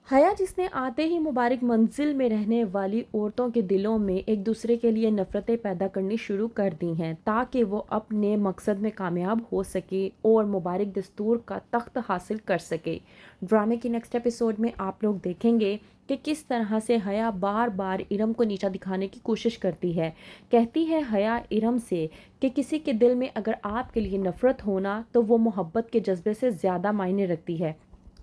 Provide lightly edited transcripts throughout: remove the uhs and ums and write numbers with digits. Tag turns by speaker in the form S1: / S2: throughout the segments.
S1: حیا جس نے آتے ہی مبارک منزل میں رہنے والی عورتوں کے دلوں میں ایک دوسرے کے لیے نفرتیں پیدا کرنی شروع کر دی ہیں تاکہ وہ اپنے مقصد میں کامیاب ہو سکے اور مبارک دستور کا تخت حاصل کر سکے۔ ڈرامے کی نیکسٹ ایپیسوڈ میں آپ لوگ دیکھیں گے کہ کس طرح سے حیا بار بار ارم کو نیچا دکھانے کی کوشش کرتی ہے۔ کہتی ہے حیا ارم سے کہ کسی کے دل میں اگر آپ کے لیے نفرت ہونا تو وہ محبت کے جذبے سے زیادہ معنی رکھتی ہے،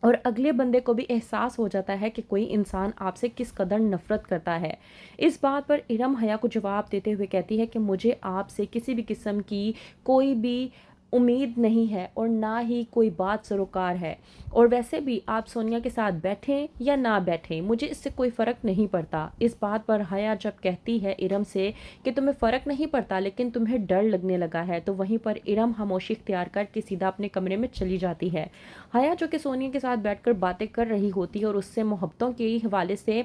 S1: اور اگلے بندے کو بھی احساس ہو جاتا ہے کہ کوئی انسان آپ سے کس قدر نفرت کرتا ہے۔ اس بات پر ارم حیا کو جواب دیتے ہوئے کہتی ہے کہ مجھے آپ سے کسی بھی قسم کی کوئی بھی امید نہیں ہے اور نہ ہی کوئی بات سروکار ہے، اور ویسے بھی آپ سونیا کے ساتھ بیٹھیں یا نہ بیٹھیں مجھے اس سے کوئی فرق نہیں پڑتا۔ اس بات پر حیا جب کہتی ہے ارم سے کہ تمہیں فرق نہیں پڑتا لیکن تمہیں ڈر لگنے لگا ہے، تو وہیں پر ارم خاموشی اختیار کر کے سیدھا اپنے کمرے میں چلی جاتی ہے۔ حیا جو کہ سونیا کے ساتھ بیٹھ کر باتیں کر رہی ہوتی ہے اور اس سے محبتوں کے حوالے سے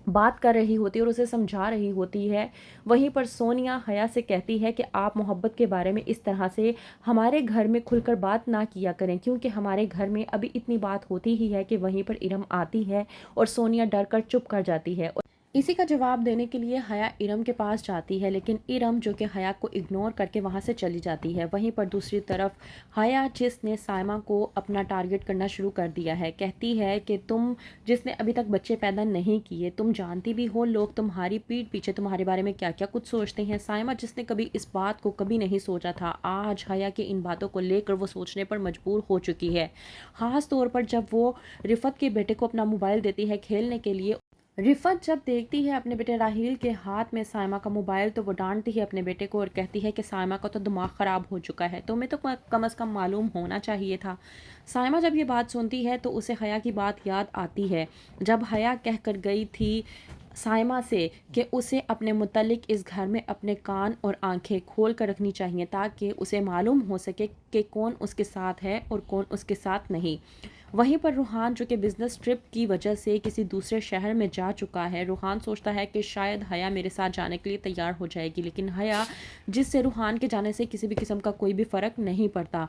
S1: بات کر رہی ہوتی ہے اور اسے سمجھا رہی ہوتی ہے، وہیں پر سونیا حیا سے کہتی ہے کہ آپ محبت کے بارے میں اس طرح سے ہمارے گھر میں کھل کر بات نہ کیا کریں، کیونکہ ہمارے گھر میں ابھی اتنی بات ہوتی ہی ہے کہ وہیں پر ارم آتی ہے اور سونیا ڈر کر چپ کر جاتی ہے۔ اسی کا جواب دینے کے لیے حیا ارم کے پاس جاتی ہے، لیکن ارم جو کہ حیا کو اگنور کر کے وہاں سے چلی جاتی ہے۔ وہیں پر دوسری طرف حیا جس نے سائمہ کو اپنا ٹارگٹ کرنا شروع کر دیا ہے، کہتی ہے کہ تم جس نے ابھی تک بچے پیدا نہیں کیے، تم جانتی بھی ہو لوگ تمہاری پیٹھ پیچھے تمہارے بارے میں کیا کیا کچھ سوچتے ہیں۔ سائمہ جس نے کبھی اس بات کو کبھی نہیں سوچا تھا، آج حیا کے ان باتوں کو لے کر وہ سوچنے پر مجبور ہو چکی ہے، خاص طور پر جب وہ رفت کے بیٹے کو اپنا موبائل دیتی ہے کھیلنے کے لیے۔ رفت جب دیکھتی ہے اپنے بیٹے راحیل کے ہاتھ میں سائمہ کا موبائل تو وہ ڈانٹتی ہے اپنے بیٹے کو اور کہتی ہے کہ سائمہ کا تو دماغ خراب ہو چکا ہے، تمہیں تو کم از کم معلوم ہونا چاہیے تھا۔ سائمہ جب یہ بات سنتی ہے تو اسے حیا کی بات یاد آتی ہے، جب حیا کہہ کر گئی تھی سائمہ سے کہ اسے اپنے متعلق اس گھر میں اپنے کان اور آنکھیں کھول کر رکھنی چاہیے تاکہ اسے معلوم ہو سکے کہ کون اس کے ساتھ ہے اور کون اس کے ساتھ نہیں۔ وہیں پر روحان جو کہ بزنس ٹرپ کی وجہ سے کسی دوسرے شہر میں جا چکا ہے، روحان سوچتا ہے کہ شاید حیا میرے ساتھ جانے کے لیے تیار ہو جائے گی، لیکن حیا جس سے روحان کے جانے سے کسی بھی قسم کا کوئی بھی فرق نہیں پڑتا،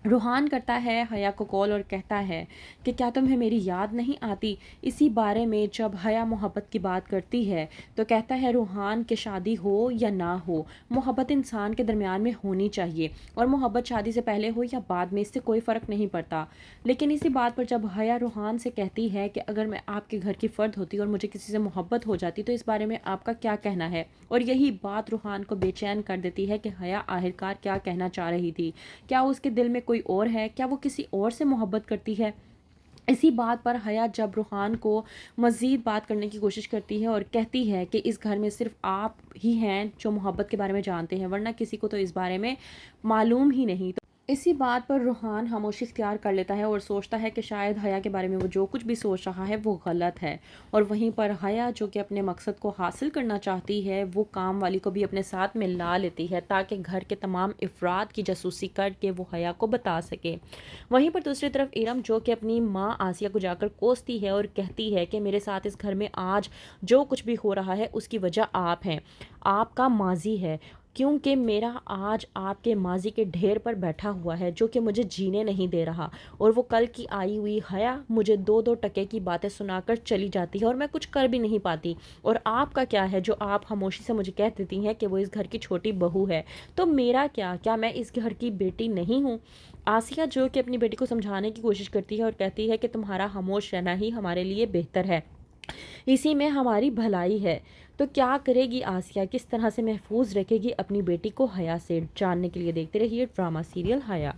S1: روحان کرتا ہے حیا کو کال اور کہتا ہے کہ کیا تمہیں میری یاد نہیں آتی۔ اسی بارے میں جب حیا محبت کی بات کرتی ہے تو کہتا ہے روحان کہ شادی ہو یا نہ ہو، محبت انسان کے درمیان میں ہونی چاہیے، اور محبت شادی سے پہلے ہو یا بعد میں اس سے کوئی فرق نہیں پڑتا۔ لیکن اسی بات پر جب حیا روحان سے کہتی ہے کہ اگر میں آپ کے گھر کی فرد ہوتی اور مجھے کسی سے محبت ہو جاتی تو اس بارے میں آپ کا کیا کہنا ہے، اور یہی بات روحان کو بے چین کر دیتی ہے کہ حیا آخرکار کیا کہنا چاہ رہی تھی، کیا اس کے دل میں کوئی اور ہے، کیا وہ کسی اور سے محبت کرتی ہے۔ اسی بات پر حیا جب روحان کو مزید بات کرنے کی کوشش کرتی ہے اور کہتی ہے کہ اس گھر میں صرف آپ ہی ہیں جو محبت کے بارے میں جانتے ہیں، ورنہ کسی کو تو اس بارے میں معلوم ہی نہیں، تو اسی بات پر روحان خاموشی اختیار کر لیتا ہے اور سوچتا ہے کہ شاید حیا کے بارے میں وہ جو کچھ بھی سوچ رہا ہے وہ غلط ہے، اور وہیں پر حیا جو کہ اپنے مقصد کو حاصل کرنا چاہتی ہے وہ کام والی کو بھی اپنے ساتھ میں لا لیتی ہے تاکہ گھر کے تمام افراد کی جاسوسی کر کے وہ حیا کو بتا سکے۔ وہیں پر دوسری طرف ارم جو کہ اپنی ماں آسیہ کو جا کر کوستی ہے اور کہتی ہے کہ میرے ساتھ اس گھر میں آج جو کچھ بھی ہو رہا ہے اس کی وجہ آپ ہیں، آپ کا ماضی ہے، کیونکہ میرا آج آپ کے ماضی کے ڈھیر پر بیٹھا ہوا ہے جو کہ مجھے جینے نہیں دے رہا، اور وہ کل کی آئی ہوئی حیا مجھے دو دو ٹکے کی باتیں سنا کر چلی جاتی ہے اور میں کچھ کر بھی نہیں پاتی، اور آپ کا کیا ہے جو آپ خاموشی سے مجھے کہہ دیتی ہیں کہ وہ اس گھر کی چھوٹی بہو ہے، تو میرا کیا میں اس گھر کی بیٹی نہیں ہوں۔ آسیہ جو کہ اپنی بیٹی کو سمجھانے کی کوشش کرتی ہے اور کہتی ہے کہ تمہارا خاموش رہنا ہی ہمارے لیے بہتر ہے، اسی میں ہماری بھلائی ہے، تو کیا کرے گی آسیہ، کس طرح سے محفوظ رکھے گی اپنی بیٹی کو حیا سے؟ جاننے کے لیے دیکھتے رہیے ڈرامہ سیریل حیا۔